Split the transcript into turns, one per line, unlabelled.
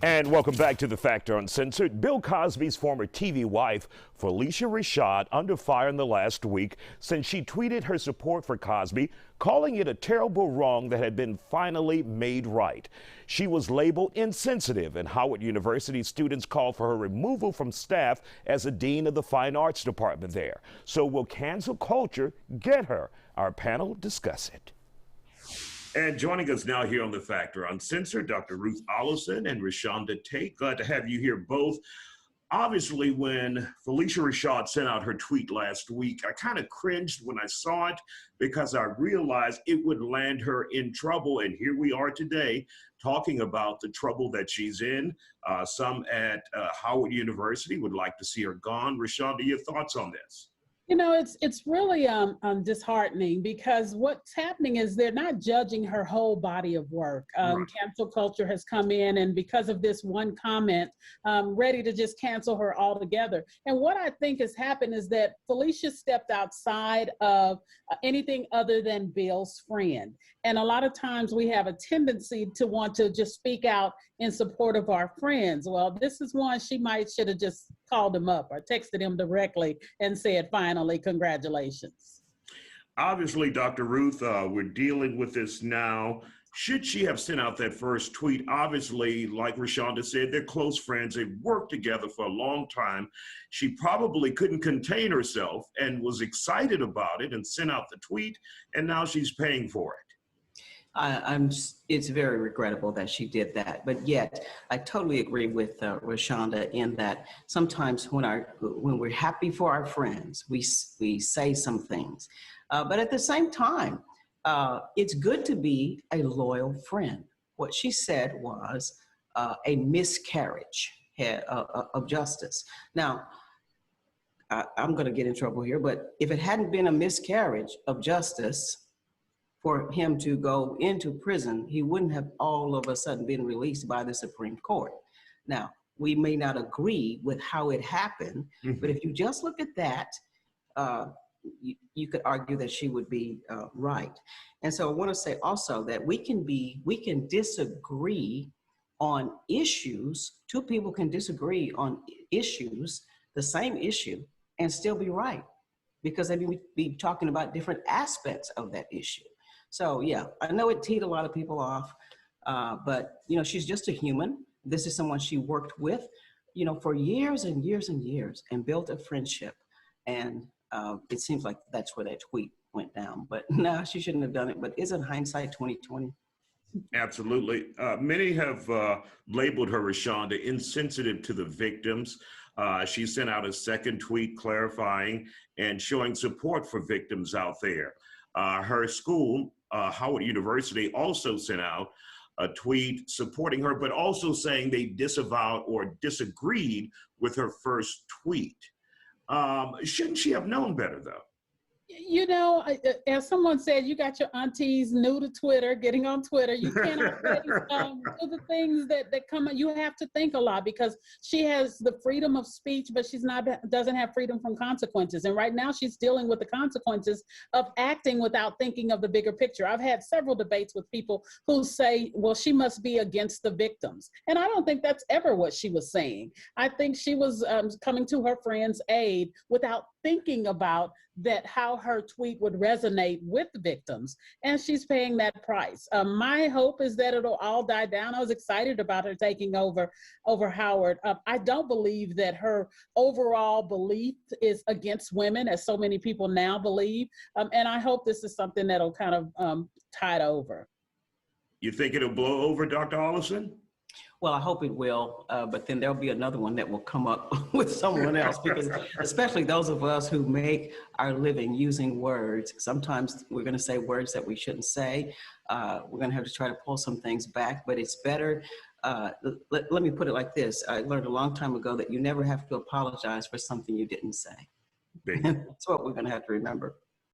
And welcome back to The Factor Uncensored. Bill Cosby's former TV wife, Phylicia Rashad, under fire in the last week since she tweeted her support for Cosby, calling it a terrible wrong that had been finally made right. She was labeled insensitive, and Howard University students called for her removal from staff as a dean of the fine arts department there. So will cancel culture get her? Our panel discuss it. And joining us now here on The Factor Uncensored, Dr. Ruth Allison and Rashonda Tate. Glad to have you here both. Obviously, when Phylicia Rashad sent out her tweet last week, I kind of cringed when I saw it because I realized it would land her in trouble. And here we are today talking about the trouble that she's in. Some at Howard University would like to see her gone. Rashonda, your thoughts on this?
You know, it's really disheartening because what's happening is they're not judging her whole body of work.
Right.
Cancel culture has come in, and because of this one comment, ready to just cancel her altogether. And what I think has happened is that Phylicia stepped outside of anything other than Bill's friend. And a lot of times we have a tendency to want to just speak out in support of our friends. Well, this is one she should have just called him up or texted him directly and said, finally, congratulations.
Obviously, Dr. Ruth, we're dealing with this now. Should she have sent out that first tweet? Obviously, like Rashonda said, they're close friends. They've worked together for a long time. She probably couldn't contain herself and was excited about it and sent out the tweet, and now she's paying for it.
It's very regrettable that she did that, but yet I totally agree with Rashonda in that sometimes when we're happy for our friends, we say some things, but at the same time, it's good to be a loyal friend. What she said was a miscarriage of justice. Now, I'm going to get in trouble here, but if it hadn't been a miscarriage of justice for him to go into prison, he wouldn't have all of a sudden been released by the Supreme Court. Now, we may not agree with how it happened, but if you just look at that, you could argue that she would be right. And so I want to say also that we can disagree on issues. Two people can disagree on issues, the same issue, and still be right, because they may be talking about different aspects of that issue. So yeah, I know it teed a lot of people off, but you know, she's just a human. This is someone she worked with, you know, for years and years and years, and built a friendship. And it seems like that's where that tweet went down. But no, she shouldn't have done it. But isn't hindsight 20/20?
Absolutely. Many have labeled her, Rashonda, insensitive to the victims. She sent out a second tweet clarifying and showing support for victims out there. Her school, Howard University, also sent out a tweet supporting her, but also saying they disavowed or disagreed with her first tweet. Shouldn't she have known better, though?
You know, as someone said, you got your aunties new to Twitter, getting on Twitter. You cannot do the things that come. You have to think a lot because she has the freedom of speech, but doesn't have freedom from consequences. And right now she's dealing with the consequences of acting without thinking of the bigger picture. I've had several debates with people who say, well, she must be against the victims. And I don't think that's ever what she was saying. I think she was coming to her friend's aid without thinking about that, how her tweet would resonate with the victims, and she's paying that price. My hope is that it'll all die down. I was excited about her taking over Howard. I don't believe that her overall belief is against women, as so many people now believe, and I hope this is something that'll kind of tide over.
You think it'll blow over, Dr. Allison?
Well, I hope it will, but then there'll be another one that will come up with someone else, because especially those of us who make our living using words, sometimes we're going to say words that we shouldn't say. We're going to have to try to pull some things back, but it's better. Let me put it like this. I learned a long time ago that you never have to apologize for something you didn't say. That's what we're going to have to remember.